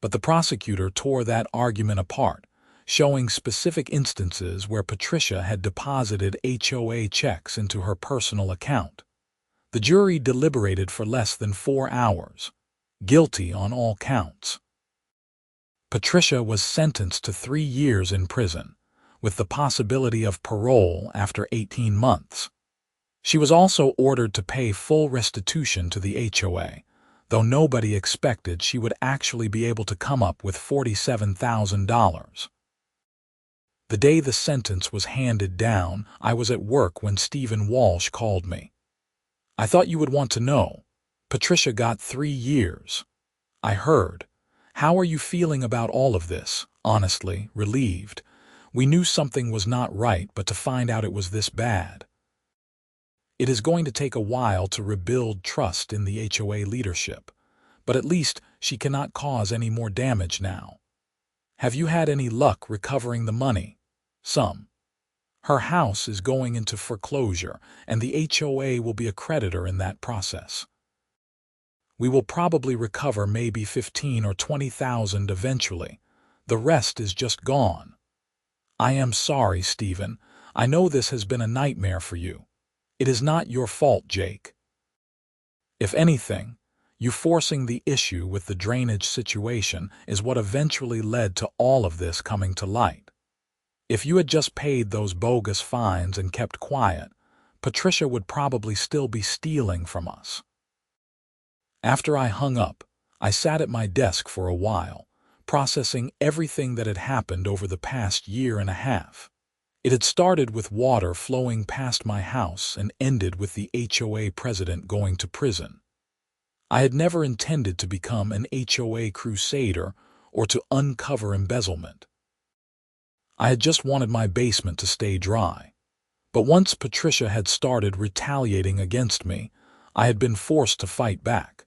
But the prosecutor tore that argument apart, showing specific instances where Patricia had deposited HOA checks into her personal account. The jury deliberated for less than 4 hours, guilty on all counts. Patricia was sentenced to 3 years in prison, with the possibility of parole after 18 months. She was also ordered to pay full restitution to the HOA, though nobody expected she would actually be able to come up with $47,000. The day the sentence was handed down, I was at work when Stephen Walsh called me. "I thought you would want to know. Patricia got 3 years. I heard. How are you feeling about all of this?" "Honestly, relieved. We knew something was not right, but to find out it was this bad. It is going to take a while to rebuild trust in the HOA leadership, but at least she cannot cause any more damage now." "Have you had any luck recovering the money?" "Some. Her house is going into foreclosure, and the HOA will be a creditor in that process. We will probably recover maybe $15,000 or $20,000 eventually. The rest is just gone." "I am sorry, Stephen. I know this has been a nightmare for you. It is not your fault, Jake. If anything, you forcing the issue with the drainage situation is what eventually led to all of this coming to light. If you had just paid those bogus fines and kept quiet, Patricia would probably still be stealing from us." After I hung up, I sat at my desk for a while, processing everything that had happened over the past year and a half. It had started with water flowing past my house and ended with the HOA president going to prison. I had never intended to become an HOA crusader or to uncover embezzlement. I had just wanted my basement to stay dry. But once Patricia had started retaliating against me, I had been forced to fight back.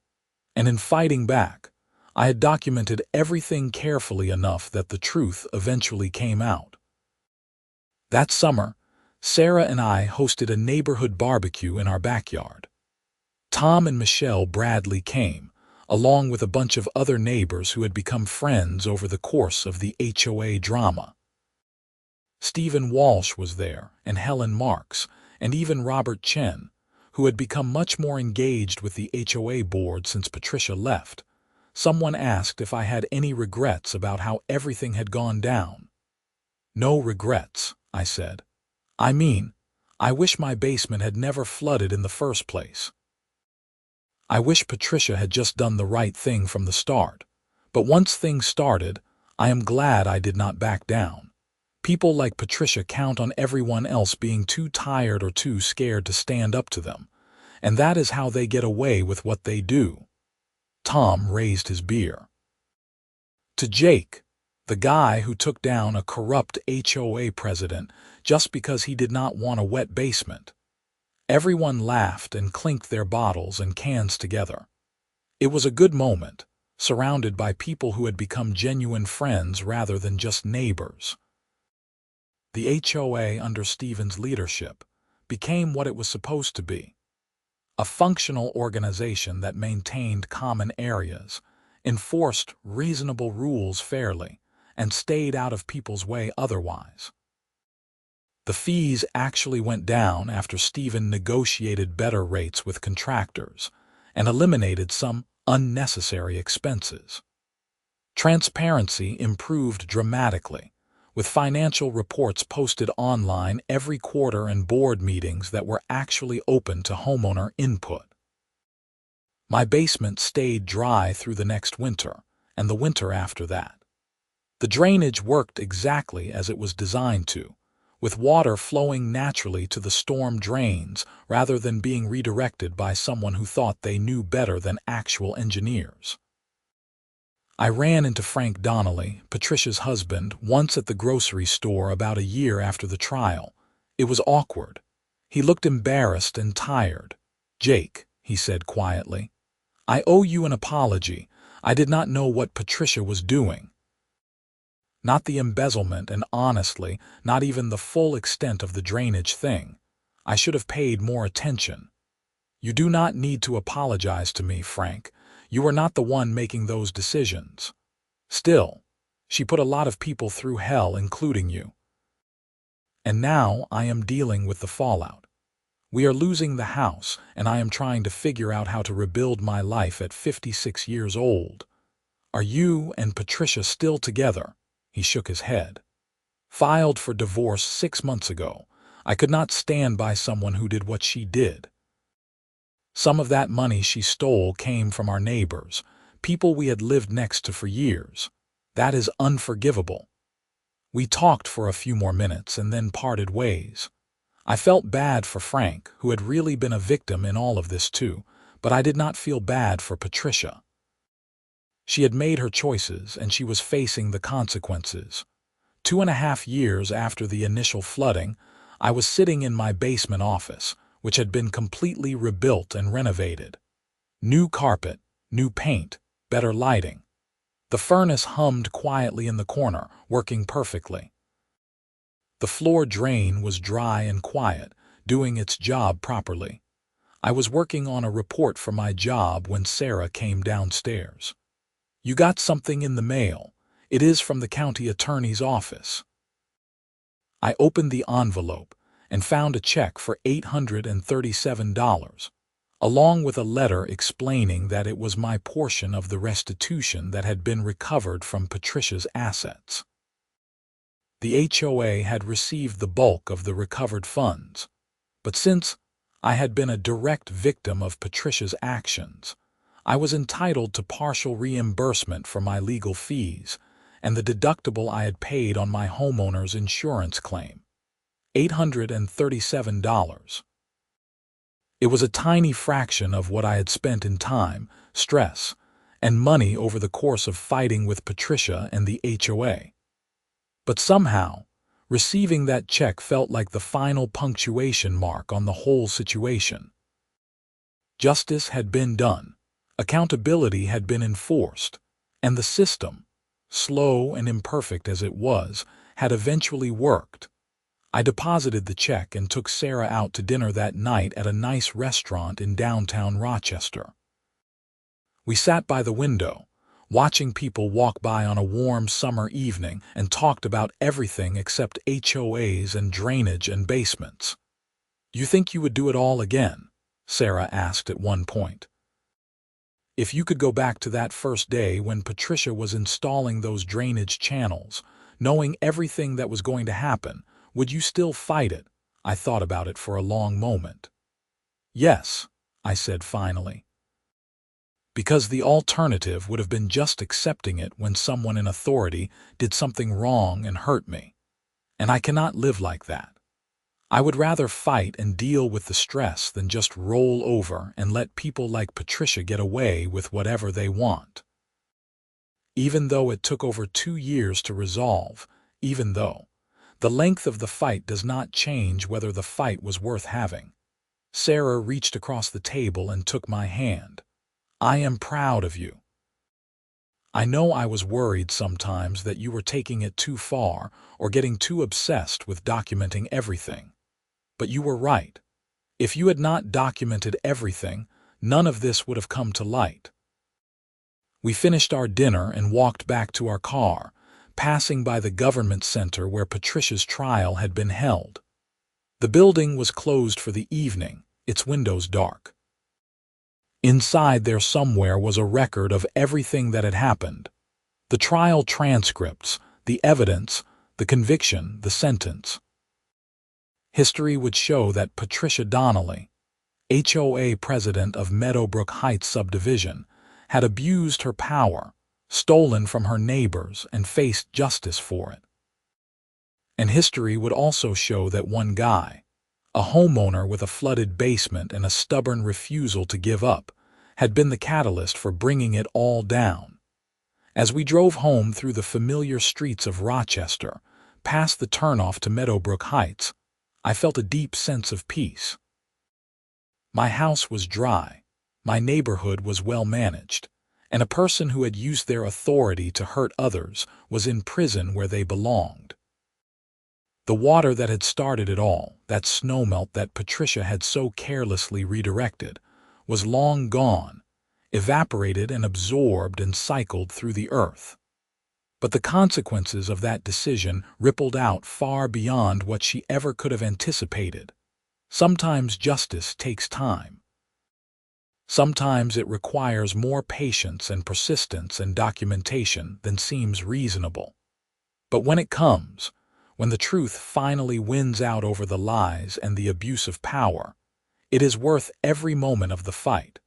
And in fighting back, I had documented everything carefully enough that the truth eventually came out. That summer, Sarah and I hosted a neighborhood barbecue in our backyard. Tom and Michelle Bradley came, along with a bunch of other neighbors who had become friends over the course of the HOA drama. Stephen Walsh was there, and Helen Marks, and even Robert Chen, who had become much more engaged with the HOA board since Patricia left. Someone asked if I had any regrets about how everything had gone down. No regrets, I said. I mean, I wish my basement had never flooded in the first place. I wish Patricia had just done the right thing from the start. But once things started, I am glad I did not back down. People like Patricia count on everyone else being too tired or too scared to stand up to them, and that is how they get away with what they do. Tom raised his beer. To Jake, the guy who took down a corrupt HOA president just because he did not want a wet basement. Everyone laughed and clinked their bottles and cans together. It was a good moment, surrounded by people who had become genuine friends rather than just neighbors. The HOA under Stephen's leadership became what it was supposed to be. A functional organization that maintained common areas, enforced reasonable rules fairly, and stayed out of people's way otherwise. The fees actually went down after Stephen negotiated better rates with contractors and eliminated some unnecessary expenses. Transparency improved dramatically, with financial reports posted online every quarter and board meetings that were actually open to homeowner input. My basement stayed dry through the next winter and the winter after that. The drainage worked exactly as it was designed to, with water flowing naturally to the storm drains rather than being redirected by someone who thought they knew better than actual engineers. I ran into Frank Donnelly, Patricia's husband, once at the grocery store about a year after the trial. It was awkward. He looked embarrassed and tired. "Jake," he said quietly, "I owe you an apology. I did not know what Patricia was doing. Not the embezzlement and honestly, not even the full extent of the drainage thing. I should have paid more attention. You do not need to apologize to me, Frank. You were not the one making those decisions. Still, she put a lot of people through hell, including you. And now I am dealing with the fallout. We are losing the house, and I am trying to figure out how to rebuild my life at 56 years old. Are you and Patricia still together?" He shook his head. "Filed for divorce 6 months ago. I could not stand by someone who did what she did. Some of that money she stole came from our neighbors, people we had lived next to for years. That is unforgivable." We talked for a few more minutes and then parted ways. I felt bad for Frank, who had really been a victim in all of this too, but I did not feel bad for Patricia. She had made her choices and she was facing the consequences. 2.5 years after the initial flooding, I was sitting in my basement office, which had been completely rebuilt and renovated. New carpet, new paint, better lighting. The furnace hummed quietly in the corner, working perfectly. The floor drain was dry and quiet, doing its job properly. I was working on a report for my job when Sarah came downstairs. "You got something in the mail. It is from the county attorney's office." I opened the envelope and found a check for $837, along with a letter explaining that it was my portion of the restitution that had been recovered from Patricia's assets. The HOA had received the bulk of the recovered funds, but since I had been a direct victim of Patricia's actions, I was entitled to partial reimbursement for my legal fees and the deductible I had paid on my homeowner's insurance claim. $837. It was a tiny fraction of what I had spent in time, stress, and money over the course of fighting with Patricia and the HOA. But somehow, receiving that check felt like the final punctuation mark on the whole situation. Justice had been done, accountability had been enforced, and the system, slow and imperfect as it was, had eventually worked. I deposited the check and took Sarah out to dinner that night at a nice restaurant in downtown Rochester. We sat by the window, watching people walk by on a warm summer evening, and talked about everything except HOAs and drainage and basements. "You think you would do it all again?" Sarah asked at one point. "If you could go back to that first day when Patricia was installing those drainage channels, knowing everything that was going to happen, would you still fight it?" I thought about it for a long moment. "Yes," I said finally. Because the alternative would have been just accepting it when someone in authority did something wrong and hurt me. And I cannot live like that. I would rather fight and deal with the stress than just roll over and let people like Patricia get away with whatever they want. Even though it took over 2 years to resolve, even though the length of the fight does not change whether the fight was worth having. Sarah reached across the table and took my hand. "I am proud of you. I know I was worried sometimes that you were taking it too far or getting too obsessed with documenting everything. But you were right. If you had not documented everything, none of this would have come to light." We finished our dinner and walked back to our car, passing by the government center where Patricia's trial had been held. The building was closed for the evening, its windows dark. Inside there somewhere was a record of everything that had happened. The trial transcripts, the evidence, the conviction, the sentence. History would show that Patricia Donnelly, HOA president of Meadowbrook Heights subdivision, had abused her power, stolen from her neighbors, and faced justice for it. And history would also show that one guy, a homeowner with a flooded basement and a stubborn refusal to give up, had been the catalyst for bringing it all down. As we drove home through the familiar streets of Rochester, past the turnoff to Meadowbrook Heights, I felt a deep sense of peace. My house was dry, my neighborhood was well managed, and a person who had used their authority to hurt others was in prison where they belonged. The water that had started it all, that snowmelt that Patricia had so carelessly redirected, was long gone, evaporated and absorbed and cycled through the earth. But the consequences of that decision rippled out far beyond what she ever could have anticipated. Sometimes justice takes time. Sometimes it requires more patience and persistence and documentation than seems reasonable. But when it comes, when the truth finally wins out over the lies and the abuse of power, it is worth every moment of the fight.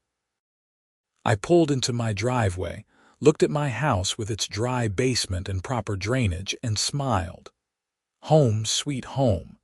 I pulled into my driveway, looked at my house with its dry basement and proper drainage, and smiled. Home, sweet home,